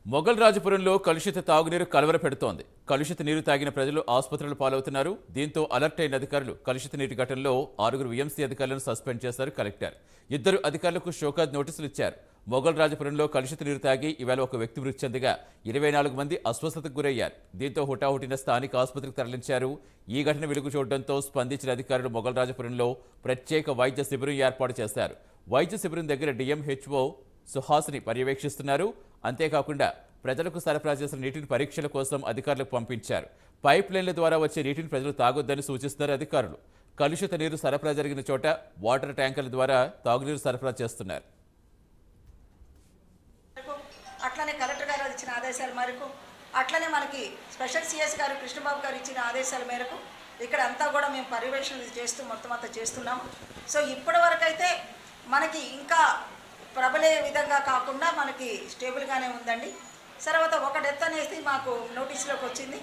మొఘల్ రాజపురంలో కలుషిత తాగునీరు కలవరపెడుతోంది. కలుషిత నీరు తాగిన ప్రజలు ఆసుపత్రులు పాలవుతున్నారు. దీంతో అలర్ట్ అయిన అధికారులు కలుషిత నీటి ఘటనలో 6 వీఎంసీ అధికారులను సస్పెండ్ చేశారు కలెక్టర్. 2 అధికారులకు షోకాజ్ నోటీసులు ఇచ్చారు. మొఘల్ రాజపురంలో కలుషిత నీరు తాగి ఇవాళ ఒక వ్యక్తి మృతి చెందగా 24 మంది అస్వస్థతకు గురయ్యారు. దీంతో హుటాహుటిన స్థానిక ఆసుపత్రికి తరలించారు. ఈ ఘటన వెలుగు చూడడంతో స్పందించిన అధికారులు మొఘల్ రాజపురంలో ప్రత్యేక వైద్య శిబిరం ఏర్పాటు చేశారు. వైద్య శిబిరం దగ్గర డిఎంహెచ్ఓ సుహాసిని పర్యవేక్షిస్తున్నారు. అంతేకాకుండా ప్రజలకు సరఫరా చేసిన నీటిని పరీక్షల కోసం అధికారులకు పంపించారు. పైప్ లైన్ల ద్వారా వచ్చే నీటిని ప్రజలు తాగొద్దని సూచిస్తున్నారు అధికారులు. కలుషిత నీరు సరఫరా జరిగిన చోట వాటర్ ట్యాంకర్ల ద్వారా తాగునీరు సరఫరా చేస్తున్నారు. అట్లనే కలెక్టర్ గారు ఇచ్చిన ఆదేశాల మేరకు, అట్లనే మనకి స్పెషల్ సిఎస్ గారు కృష్ణబాబు గారు ఇచ్చిన ఆదేశాల మేరకు ఇక్కడ అంతా కూడా మేము పర్యవేక్షణ చేస్తూ మొత్తం అంతా చేస్తున్నాము. సో ఇప్పటి వరకు అయితే మనకి ఇంకా ప్రబలే విధంగా కాకుండా మనకి స్టేబుల్గానే ఉందండి. తర్వాత ఒక డెత్ అనేది మాకు నోటీసులోకి వచ్చింది.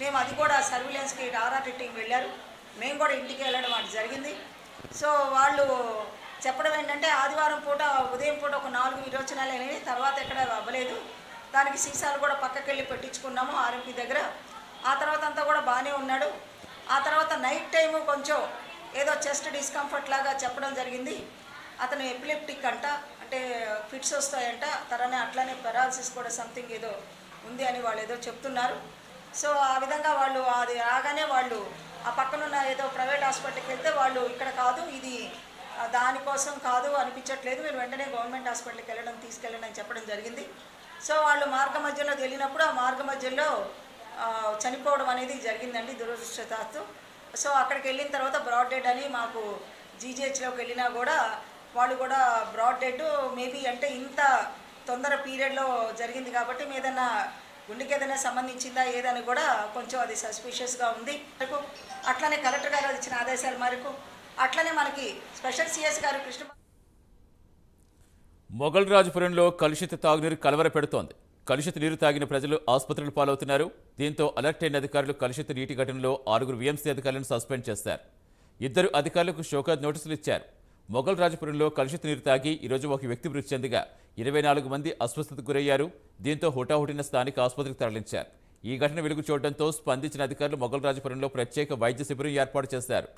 మేము అది కూడా సర్విలెన్స్కి ఆర్ఆర్టీ టీం వెళ్ళారు. మేము కూడా ఇంటికి వెళ్ళడం అది జరిగింది. సో వాళ్ళు చెప్పడం ఏంటంటే ఆదివారం పూట ఉదయం పూట ఒక 4 విరోచనాలు అనేవి, తర్వాత ఎక్కడ అవ్వలేదు. దానికి సీసాలు కూడా పక్కకి వెళ్ళి పెట్టించుకున్నాము ఆర్ఎంపీ దగ్గర. ఆ తర్వాత అంతా కూడా బాగానే ఉన్నాడు. ఆ తర్వాత నైట్ టైము కొంచెం ఏదో చెస్ట్ డిస్కంఫర్ట్ లాగా చెప్పడం జరిగింది. అతను ఎపిలెప్టిక్ అంట, అంటే ఫిట్స్ వస్తాయంట, అట్లానే పెరాలసిస్ కూడా సంథింగ్ ఏదో ఉంది అని వాళ్ళు ఏదో చెప్తున్నారు. సో ఆ విధంగా వాళ్ళు అది రాగానే వాళ్ళు ఆ పక్కనున్న ఏదో ప్రైవేట్ హాస్పిటల్కి వెళ్తే వాళ్ళు ఇక్కడ కాదు, ఇది దానికోసం కాదు అనిపించట్లేదు, మీరు వెంటనే గవర్నమెంట్ హాస్పిటల్కి తీసుకెళ్ళండి అని చెప్పడం జరిగింది. సో వాళ్ళు మార్గ మధ్యలో వెళ్ళినప్పుడు ఆ మార్గ మధ్యలో చనిపోవడం అనేది జరిగిందండి దురదృష్టవశాత్తు. సో అక్కడికి వెళ్ళిన తర్వాత బ్రాడ్ డెడ్ అని మాకు జీజీహెచ్లోకి వెళ్ళినా కూడా వాళ్ళు కూడా బ్రాడ్ డెడ్ మేబీ, అంటే ఇంత తొందర పీరియడ్లో జరిగింది కాబట్టి ఏదైనా గుండెకి ఏదైనా సంబంధించిందా ఏదని కూడా కొంచెం అది సస్పిషియస్గా ఉంది. అట్లనే కలెక్టర్ గారు ఇచ్చిన ఆదేశాల మేరకు, అట్లనే మనకి స్పెషల్ సిఎస్ గారు మొఘల్ రాజపురంలో కలుషిత తాగునీరు కలవరపెడుతోంది. కలుషిత నీరు తాగిన ప్రజలు ఆసుపత్రులు పాలవుతున్నారు. దీంతో అలర్ట్ అయిన అధికారులు కలుషిత నీటి ఘటనలో 6 వీఎంసీ అధికారులను సస్పెండ్ చేశారు. 2 అధికారులకు షోకాజ్ నోటీసులు ఇచ్చారు. మొఘల్ రాజపురంలో కలుషిత నీరు తాగి ఈరోజు ఒక వ్యక్తి మృతి చెందగా 24 మంది అస్వస్థతకు గురయ్యారు. దీంతో హుటాహుటిన స్థానిక ఆసుపత్రికి తరలించారు. ఈ ఘటన వెలుగు చూడడంతో స్పందించిన అధికారులు మొఘల్ రాజపురంలో ప్రత్యేక వైద్య శిబిరం ఏర్పాటు చేశారు.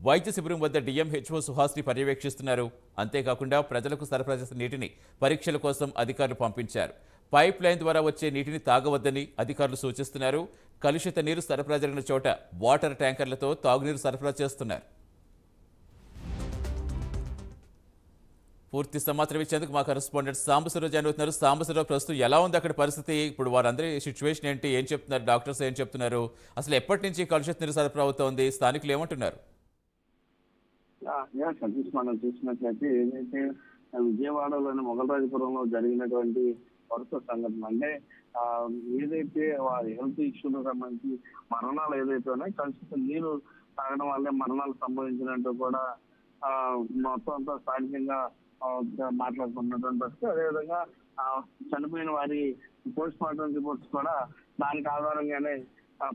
వైద్య శిబిరం వద్ద డిఎంహెచ్ఓ సుహాసిని పర్యవేక్షిస్తున్నారు. అంతేకాకుండా ప్రజలకు సరఫరా చేసిన నీటిని పరీక్షల కోసం అధికారులు పంపించారు. పైప్ లైన్ ద్వారా వచ్చే నీటిని తాగవద్దని అధికారులు సూచిస్తున్నారు. కలుషిత నీరు సరఫరా జరిగిన చోట వాటర్ ట్యాంకర్లతో తాగునీరు సరఫరా చేస్తున్నారు. పూర్తి సమాచారం ఇచ్చేందుకు మా కరెస్పాండెంట్ సాంబశివరావు జాయిన్ అవుతున్నారు. సాంబశివరావు, ప్రస్తుతం ఎలా ఉంది అక్కడ పరిస్థితి? ఇప్పుడు వారందరి సిచ్యువేషన్ ఏంటి? ఏం చెప్తున్నారు డాక్టర్స్? ఏం చెప్తున్నారు? అసలు ఎప్పటి నుంచి కలుషిత నీరు సరఫరా అవుతోంది? స్థానికులు ఏమంటున్నారు? సతీష్, మనం చూసినట్లయితే ఏదైతే విజయవాడలోని మొగలరాజపురంలో జరిగినటువంటి వరుస సంఘటన, అంటే ఏదైతే హెల్త్ ఇష్యూలకు సంబంధించి మరణాలు ఏదైతే ఉన్నాయో కలుషిత నీరు తాగడం వల్లే మరణాలు సంభవించినట్టు కూడా మొత్తం అంతా స్థానికంగా మాట్లాడుకున్నటువంటి పరిస్థితి. అదేవిధంగా చనిపోయిన వారి పోస్ట్ మార్టం రిపోర్ట్స్ కూడా దానికి ఆధారంగానే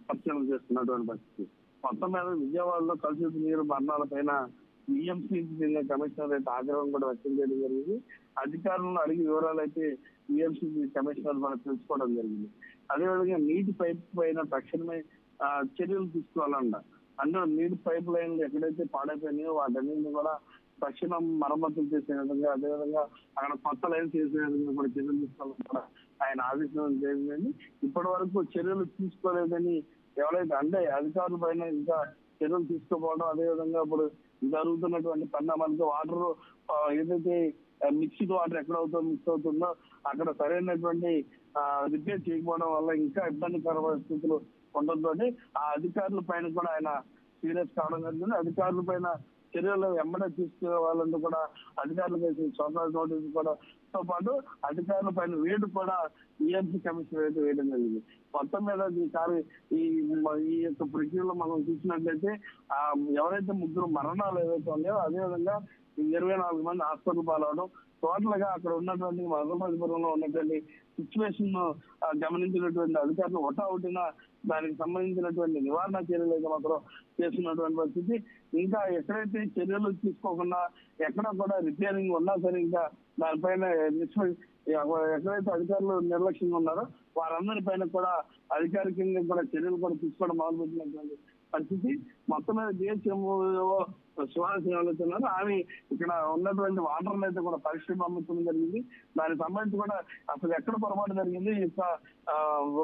పరిశీలన చేస్తున్నటువంటి పరిస్థితి. మొత్తం మీద విజయవాడలో కలుషిత నీరు మరణాల పైన విఎంసీ కమిషనరేట్ ఆగ్రహం కూడా వ్యక్తం చేయడం జరిగింది. అధికారులను అడిగి వివరాలు అయితే విఎంసీ కమిషనర్ మనకు తెలుసుకోవడం జరిగింది. అదేవిధంగా నీటి పైప్ పైన తక్షణమే చర్యలు తీసుకోవాలన్న, అందులో నీటి పైప్ లైన్లు ఎక్కడైతే పాడైపోయినాయో వాటన్నింటినీ కూడా తక్షణం మరమ్మతులు చేసే విధంగా, అదేవిధంగా అక్కడ కొత్త లైన్ చేసే విధంగా కూడా చర్యలు తీసుకోవాలని కూడా ఆయన ఆదేశించడం జరిగిందని. ఇప్పటి వరకు చర్యలు తీసుకోలేదని ఎవరైతే అంటే అధికారుల పైన ఇంకా చర్యలు తీసుకోపోవడం, అదేవిధంగా ఇప్పుడు జరుగుతున్నటువంటి పరిణామాలతో వాటర్ ఏదైతే మిక్స్డ్ వాటర్ ఎక్కడవుతుందో మిక్స్ అవుతుందో అక్కడ సరైనటువంటి రిపేర్ చేయకపోవడం వల్ల ఇంకా ఇబ్బందికరమైన స్థితులు ఉండడంతో ఆ అధికారుల పైన కూడా ఆయన సీరియస్ కావడం జరిగింది. అధికారుల పైన చర్యలు వెంబడే తీసుకోవాలంటూ కూడా అధికారులకు సోకాజ్ నోటీసు కూడా తో పాటు అధికారుల పైన వేటు కూడా ఈఎంసీ కమిషనర్ అయితే వేయడం జరిగింది. మొత్తం మీద ఈ యొక్క ప్రక్రియలో మనం చూసినట్లయితే ఎవరైతే 3 మరణాలు ఏవైతే ఉన్నాయో అదేవిధంగా 24 మంది హాస్పిటల్ పాలవడం, టోటల్ గా అక్కడ ఉన్నటువంటి మొగలరాజపురంలో ఉన్నటువంటి సిచ్యువేషన్ గమనించినటువంటి అధికారులు ఒకటిన దానికి సంబంధించినటువంటి నివారణ చర్యలు అయితే మాత్రం చేస్తున్నటువంటి పరిస్థితి. ఇంకా ఎక్కడైతే చర్యలు తీసుకోకుండా ఎక్కడ కూడా రిపేరింగ్ ఉన్నా సరే ఇంకా దానిపైన ఎక్కడైతే అధికారులు నిర్లక్ష్యంగా ఉన్నారో వారందరి పైన కూడా అధికారికంగా కూడా చర్యలు కూడా తీసుకోవడం మొదలుపెట్టినటువంటి పరిస్థితి. మొత్తం మీద జిహెచ్ఎంఓ సుహాసిని వెళ్తున్నారు. ఆమె ఇక్కడ ఉన్నటువంటి వాటర్లు అయితే కూడా పరీక్ష పంపించడం జరిగింది. దానికి సంబంధించి కూడా అసలు ఎక్కడ పొరపాటు జరిగింది, ఈ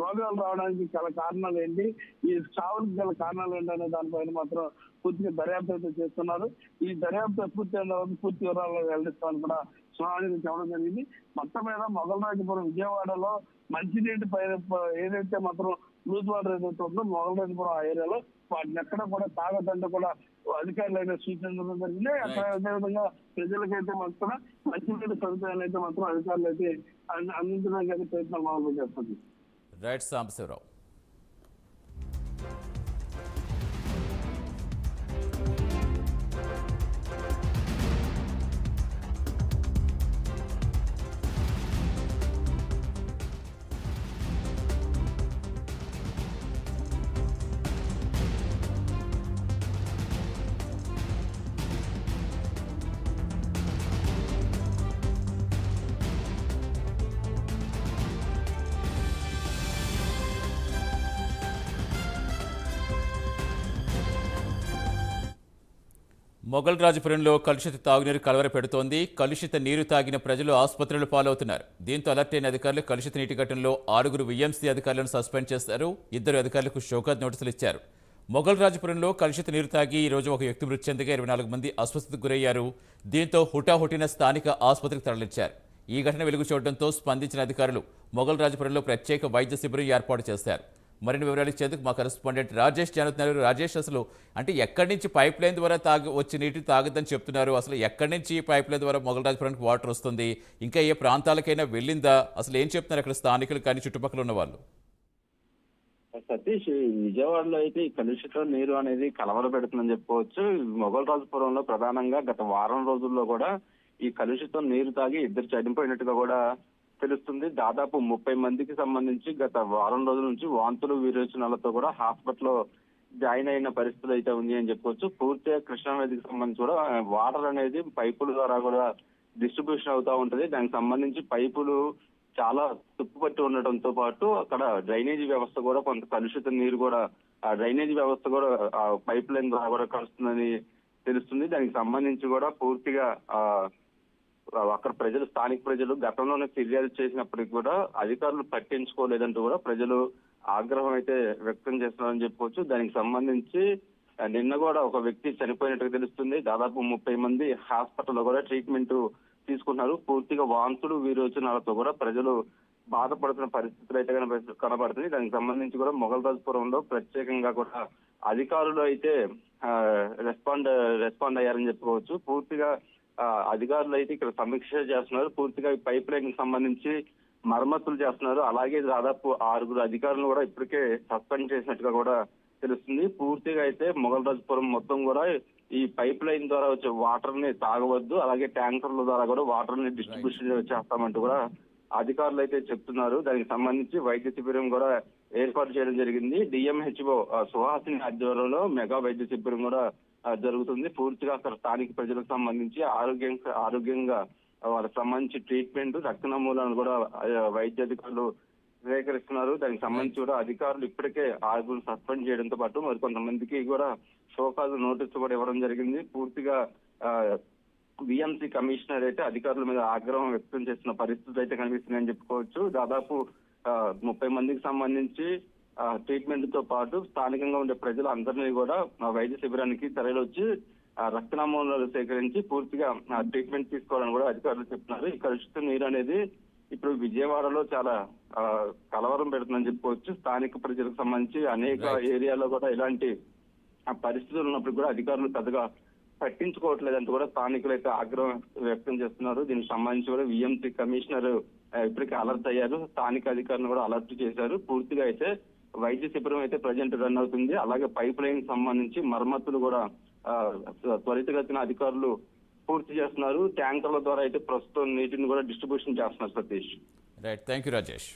రోగాలు రావడానికి గల కారణాలు ఏంటి, ఈ చావులకు గల కారణాలు ఏంటి అనే దానిపైన మాత్రం పూర్తిగా దర్యాప్తు అయితే చేస్తున్నారు. ఈ దర్యాప్తు పూర్తి అయిన తర్వాత పూర్తి వివరాలు వెల్లడిస్తామని కూడా సుహాసిని చెప్పడం జరిగింది. మొత్తం మీద మొగల్రాజపురం విజయవాడలో మంచినీటి పైన ఏదైతే మాత్రం లూజ్ వాటర్ ఏదైతే ఉందో మొగల్రాజపురం ఆ ఏరియాలో వాటిని ఎక్కడ కూడా తాగదంటే కూడా అధికారులు అయితే సూచించడం జరిగింది. అక్కడ అదేవిధంగా ప్రజలకైతే మాత్రం మంచినీటి సదుపాయాలు అయితే మాత్రం అధికారులు అయితే అందించడానికి అయితే ప్రయత్నాలు మొదలు చేస్తుంది. రైట్ సాంబశివరావు. మొగల్రాజపురంలో కలుషిత తాగునీరు కలవర పెడుతోంది. కలుషిత నీరు తాగిన ప్రజలు ఆసుపత్రులు పాలవుతున్నారు. దీంతో అలర్ట్ అయిన అధికారులు కలుషిత నీటి ఘటనలో 6 విఎంసీ అధికారులను సస్పెండ్ చేశారు. 2 అధికారులకు షోకాజ్ నోటీసులు ఇచ్చారు. మొగల్రాజపురంలో కలుషిత నీరు తాగి ఈ రోజు ఒక వ్యక్తి మృతి చెందగా 24 మంది అస్వస్థతకు గురయ్యారు. దీంతో హుటాహుటిన స్థానిక ఆసుపత్రికి తరలించారు. ఈ ఘటన వెలుగు చూడడంతో స్పందించిన అధికారులు మొగల్రాజపురంలో ప్రత్యేక వైద్య శిబిరం ఏర్పాటు చేశారు. మరిన్ని వివరాలు ఇచ్చేందుకు మా కరెస్పాండెంట్ రాజేష్ జానుతున్నారు. రాజేష్, అసలు అంటే ఎక్కడి నుంచి పైప్ లైన్ ద్వారా వచ్చే నీటిని తాగద్దని చెప్తున్నారు. అసలు ఎక్కడి నుంచి పైప్ లైన్ ద్వారా మొగల్రాజపురానికి వాటర్ వస్తుంది, ఇంకా ఏ ప్రాంతాలకైనా వెళ్ళిందా, అసలు ఏం చెప్తున్నారు అక్కడ స్థానికులు కానీ చుట్టుపక్కల ఉన్న వాళ్ళు? సతీష్, విజయవాడలో అయితే ఈ కలుషిత నీరు అనేది కలవర పెడుతుందని చెప్పుకోవచ్చు. మొగల్రాజపురంలో ప్రధానంగా గత వారం రోజుల్లో కూడా ఈ కలుషితం నీరు తాగి 2 చనిపోయినట్టుగా కూడా తెలుస్తుంది. దాదాపు 30 మందికి సంబంధించి గత వారం రోజుల నుంచి వాంతులు విరేచనాలతో కూడా హాస్పిటల్లో జాయిన్ అయిన పరిస్థితులు అయితే ఉంది అని చెప్పుకోవచ్చు. పూర్తిగా కృష్ణానదికి సంబంధించి కూడా వాటర్ అనేది పైపుల ద్వారా కూడా డిస్ట్రిబ్యూషన్ అవుతా ఉంటది. దానికి సంబంధించి పైపులు చాలా తుప్పుపట్టి ఉండటంతో పాటు అక్కడ డ్రైనేజీ వ్యవస్థ కూడా కొంత కలుషిత నీరు కూడా ఆ డ్రైనేజీ వ్యవస్థ కూడా ఆ పైప్ లైన్ ద్వారా కూడా కలుస్తుందని తెలుస్తుంది. దానికి సంబంధించి కూడా పూర్తిగా అక్కడ ప్రజలు, స్థానిక ప్రజలు గతంలోనే ఫిర్యాదు చేసినప్పటికీ కూడా అధికారులు పట్టించుకోలేదంటూ కూడా ప్రజలు ఆగ్రహం అయితే వ్యక్తం చేస్తున్నారని చెప్పుకోవచ్చు. దానికి సంబంధించి నిన్న కూడా ఒక వ్యక్తి చనిపోయినట్టుగా తెలుస్తుంది. దాదాపు 30 మంది హాస్పిటల్లో కూడా ట్రీట్మెంట్ తీసుకున్నారు. పూర్తిగా వాంతులు విరోచనాలతో కూడా ప్రజలు బాధపడుతున్న పరిస్థితులు అయితే కనబడుతుంది. దానికి సంబంధించి కూడా మొగల్రాజపురంలో ప్రత్యేకంగా కూడా అధికారులు అయితే రెస్పాండ్ అయ్యారని చెప్పుకోవచ్చు. పూర్తిగా అధికారులు అయితే ఇక్కడ సమీక్ష చేస్తున్నారు. పూర్తిగా ఈ పైప్ లైన్ కి సంబంధించి మరమ్మతులు చేస్తున్నారు. అలాగే దాదాపు 6 అధికారులను కూడా ఇప్పటికే సస్పెండ్ చేసినట్టుగా కూడా తెలుస్తుంది. పూర్తిగా అయితే మొగల్రాజపురం మొత్తం కూడా ఈ పైప్ లైన్ ద్వారా వచ్చే వాటర్ ని తాగవద్దు, అలాగే ట్యాంకర్ల ద్వారా కూడా వాటర్ ని డిస్ట్రిబ్యూషన్ చేస్తామంటూ కూడా అధికారులు అయితే చెప్తున్నారు. దానికి సంబంధించి వైద్య శిబిరం కూడా ఏర్పాటు చేయడం జరిగింది. డిఎంహెచ్ఓ సుహాసిని ఆధ్వర్యంలో మెగా వైద్య శిబిరం కూడా జరుగుతుంది. పూర్తిగా అక్కడ స్థానిక ప్రజలకు సంబంధించి ఆరోగ్యంగా వాళ్ళకి సంబంధించి ట్రీట్మెంట్, రక్త నమూనాలను కూడా వైద్య అధికారులు స్వీకరిస్తున్నారు. దానికి సంబంధించి కూడా అధికారులు ఇప్పటికే 6 సస్పెండ్ చేయడంతో పాటు మరికొంతమందికి కూడా షోకాజ్ నోటీసు కూడా ఇవ్వడం జరిగింది. పూర్తిగా విఎంసీ కమిషనర్ అయితే అధికారుల మీద ఆగ్రహం వ్యక్తం చేస్తున్న పరిస్థితులు అయితే కనిపిస్తున్నాయని చెప్పుకోవచ్చు. దాదాపు 30 మందికి సంబంధించి ట్రీట్మెంట్ తో పాటు స్థానికంగా ఉండే ప్రజలు అందరినీ కూడా వైద్య శిబిరానికి తరలివచ్చి రక్త నమూనాలు సేకరించి పూర్తిగా ట్రీట్మెంట్ తీసుకోవాలని కూడా అధికారులు చెప్తున్నారు. ఈ కలుషిత నీరు అనేది ఇప్పుడు విజయవాడలో చాలా కలవరం పెడుతుందని చెప్పుకోవచ్చు. స్థానిక ప్రజలకు సంబంధించి అనేక ఏరియాలో కూడా ఇలాంటి పరిస్థితులు ఉన్నప్పుడు కూడా అధికారులు పెద్దగా పట్టించుకోవట్లేదంటూ కూడా స్థానికులు అయితే ఆగ్రహం వ్యక్తం చేస్తున్నారు. దీనికి సంబంధించి కూడా విఎంసీ కమిషనర్ ఇప్పటికే అలర్ట్ అయ్యారు. స్థానిక అధికారులను కూడా అలర్ట్ చేశారు. పూర్తిగా అయితే వైద్య శిబిరం అయితే ప్రజెంట్ రన్ అవుతుంది. అలాగే పైప్ లైన్ సంబంధించి మరమ్మతులు కూడా త్వరితగతిన అధికారులు పూర్తి చేస్తున్నారు. ట్యాంకర్ల ద్వారా అయితే ప్రస్తుతం నీటిని కూడా డిస్ట్రిబ్యూషన్ చేస్తున్నారు. Satish, right, thank you Rajesh.